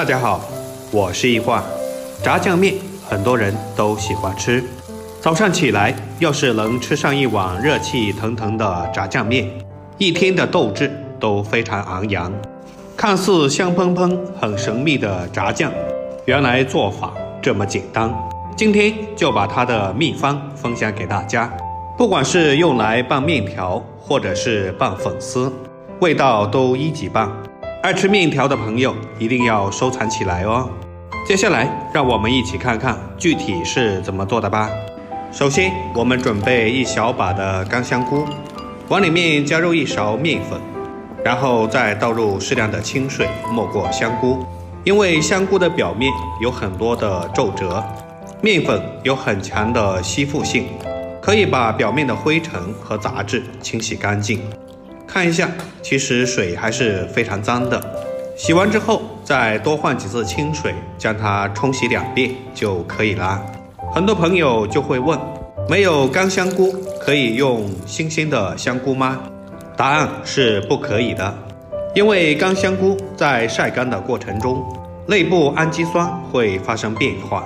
大家好，我是易化。炸酱面很多人都喜欢吃，早上起来要是能吃上一碗热气腾腾的炸酱面，一天的斗志都非常昂扬。看似香喷喷、很神秘的炸酱，原来做法这么简单。今天就把它的秘方分享给大家，不管是用来拌面条，或者是拌粉丝，味道都一级棒。爱吃面条的朋友一定要收藏起来哦。接下来让我们一起看看具体是怎么做的吧。首先我们准备一小把的干香菇，往里面加入一勺面粉，然后再倒入适量的清水没过香菇。因为香菇的表面有很多的皱褶，面粉有很强的吸附性，可以把表面的灰尘和杂质清洗干净。看一下，其实水还是非常脏的，洗完之后再多换几次清水，将它冲洗2遍就可以啦。很多朋友就会问，没有干香菇可以用新鲜的香菇吗？答案是不可以的，因为干香菇在晒干的过程中，内部氨基酸会发生变化，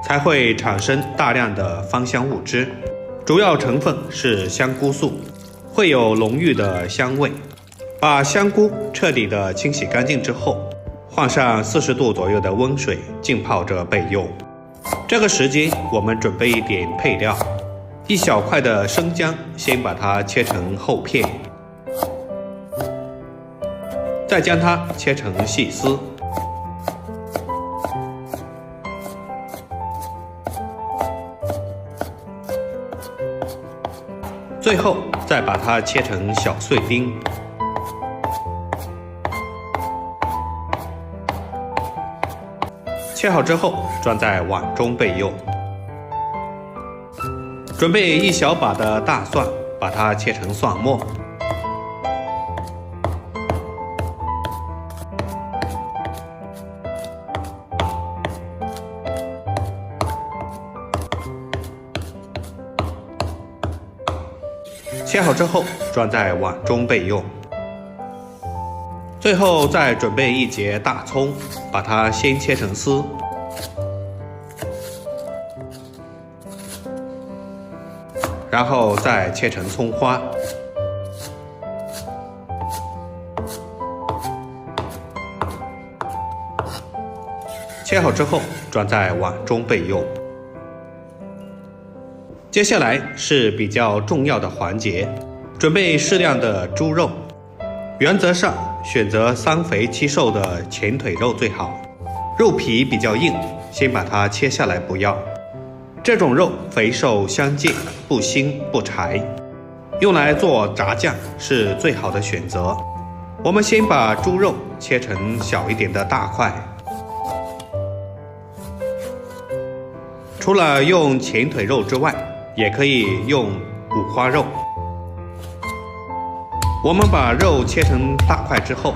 才会产生大量的芳香物质，主要成分是香菇素，会有浓郁的香味。把香菇彻底的清洗干净之后，换上40度左右的温水浸泡着备用。这个时间我们准备一点配料，一小块的生姜，先把它切成厚片，再将它切成细丝。最后再把它切成小碎丁。切好之后装在碗中备用。准备一小把的大蒜，把它切成蒜末。切好之后装在碗中备用。最后再准备一节大葱，把它先切成丝，然后再切成葱花。切好之后装在碗中备用。接下来是比较重要的环节，准备适量的猪肉，原则上选择3肥7瘦的前腿肉最好，肉皮比较硬，先把它切下来不要。这种肉肥瘦相间，不腥不柴，用来做炸酱是最好的选择。我们先把猪肉切成小一点的大块，除了用前腿肉之外，也可以用五花肉。我们把肉切成大块之后，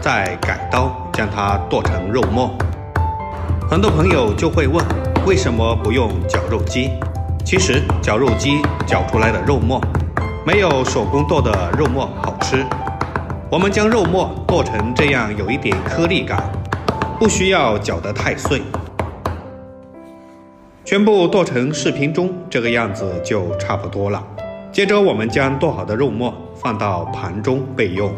再改刀将它剁成肉末。很多朋友就会问，为什么不用绞肉机？其实绞肉机绞出来的肉末没有手工剁的肉末好吃。我们将肉末剁成这样有一点颗粒感，不需要绞得太碎，全部剁成视频中这个样子就差不多了。接着我们将剁好的肉末放到盘中备用。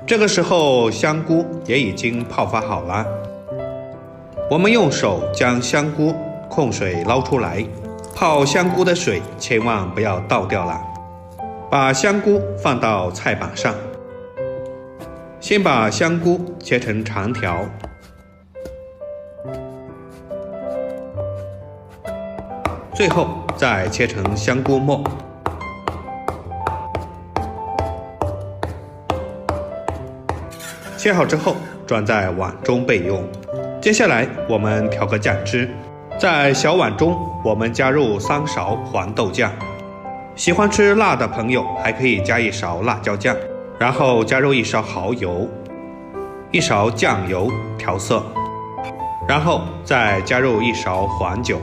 这个时候香菇也已经泡发好了，我们用手将香菇控水捞出来，泡香菇的水千万不要倒掉了。把香菇放到菜板上，先把香菇切成长条，最后再切成香菇末。切好之后装在碗中备用。接下来我们调个酱汁，在小碗中我们加入3勺黄豆酱，喜欢吃辣的朋友还可以加1勺辣椒酱，然后加入1勺蚝油，1勺酱油调色，然后再加入1勺黄酒。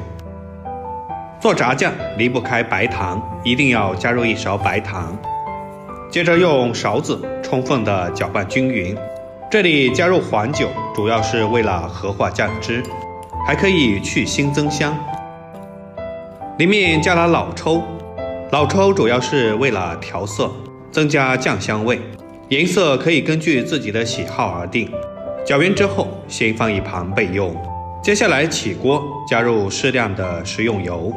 做炸酱离不开白糖，一定要加入1勺白糖。接着用勺子充分的搅拌均匀。这里加入黄酒，主要是为了和化酱汁，还可以去腥增香。里面加了老抽，老抽主要是为了调色，增加酱香味，颜色可以根据自己的喜好而定。搅匀之后，先放一旁备用。接下来起锅，加入适量的食用油，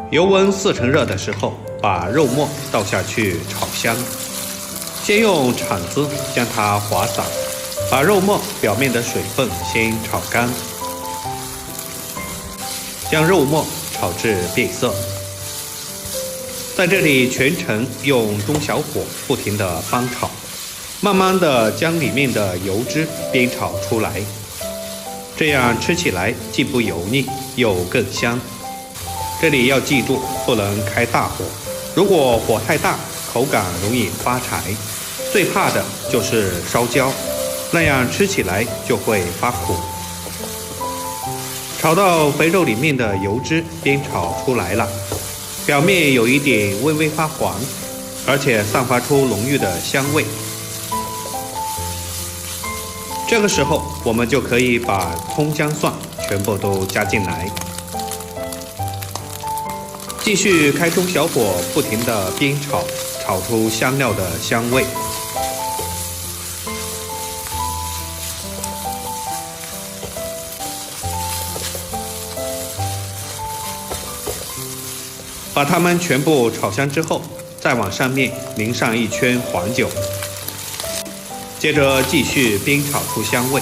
油温4成热的时候，把肉末倒下去炒香。先用铲子将它划散，把肉末表面的水分先炒干，将肉末炒至变色。在这里全程用中小火不停地翻炒，慢慢地将里面的油脂煸炒出来，这样吃起来既不油腻又更香。这里要记住，不能开大火，如果火太大，口感容易发柴。最怕的就是烧焦，那样吃起来就会发苦。炒到肥肉里面的油脂煸炒出来了，表面有一点微微发黄，而且散发出浓郁的香味。这个时候，我们就可以把葱姜蒜全部都加进来，继续开中小火不停地煸炒，炒出香料的香味。把它们全部炒香之后，再往上面淋上一圈黄酒，接着继续煸炒出香味。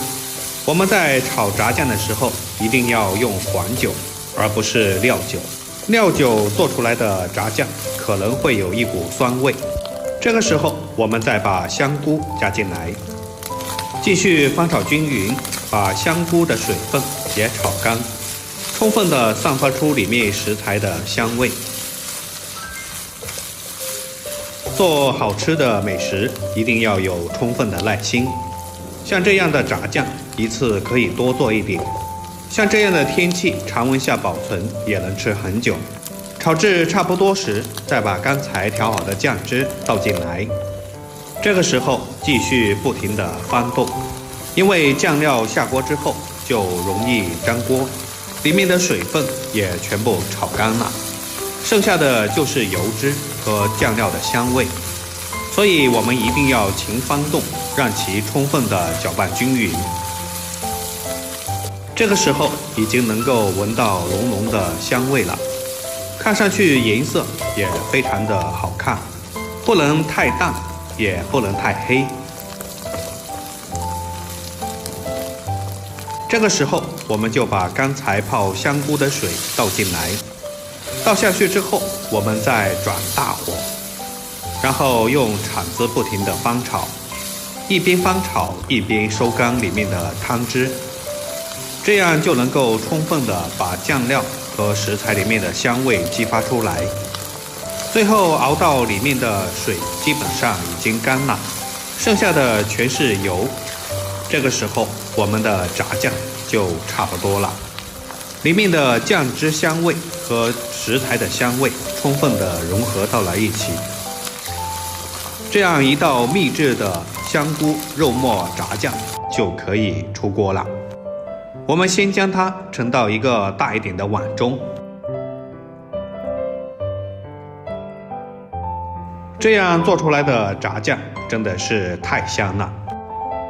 我们在炒炸酱的时候，一定要用黄酒，而不是料酒。料酒做出来的炸酱可能会有一股酸味。这个时候，我们再把香菇加进来，继续翻炒均匀，把香菇的水分也炒干，充分地散发出里面食材的香味。做好吃的美食一定要有充分的耐心，像这样的炸酱一次可以多做一点，像这样的天气常温下保存也能吃很久。炒至差不多时，再把刚才调好的酱汁倒进来，这个时候继续不停地翻动，因为酱料下锅之后就容易粘锅，里面的水分也全部炒干了，剩下的就是油脂和酱料的香味，所以我们一定要勤翻动，让其充分的搅拌均匀。这个时候已经能够闻到浓浓的香味了，看上去颜色也非常的好看，不能太淡，也不能太黑。这个时候我们就把刚才泡香菇的水倒进来，倒下去之后，我们再转大火，然后用铲子不停地翻炒，一边翻炒一边收干里面的汤汁，这样就能够充分地把酱料和食材里面的香味激发出来。最后熬到里面的水基本上已经干了，剩下的全是油。这个时候我们的炸酱就差不多了，里面的酱汁香味和食材的香味充分地融合到了一起，这样一道秘制的香菇肉末炸酱就可以出锅了。我们先将它盛到一个大一点的碗中，这样做出来的炸酱真的是太香了。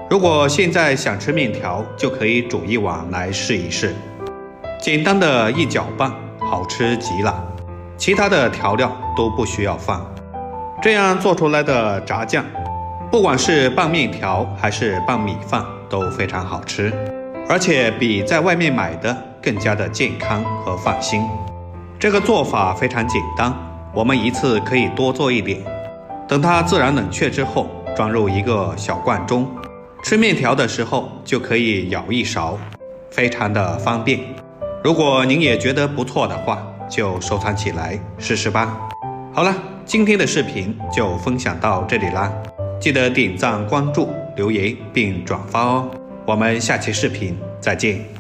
如果现在想吃面条，就可以煮一碗来试一试，简单的一搅拌，好吃极了，其他的调料都不需要放。这样做出来的炸酱，不管是拌面条还是拌米饭都非常好吃，而且比在外面买的更加的健康和放心。这个做法非常简单，我们一次可以多做一点，等它自然冷却之后，装入一个小罐中，吃面条的时候就可以舀一勺，非常的方便。如果您也觉得不错的话，就收藏起来试试吧。好了，今天的视频就分享到这里啦，记得点赞、关注、留言并转发哦。我们下期视频再见。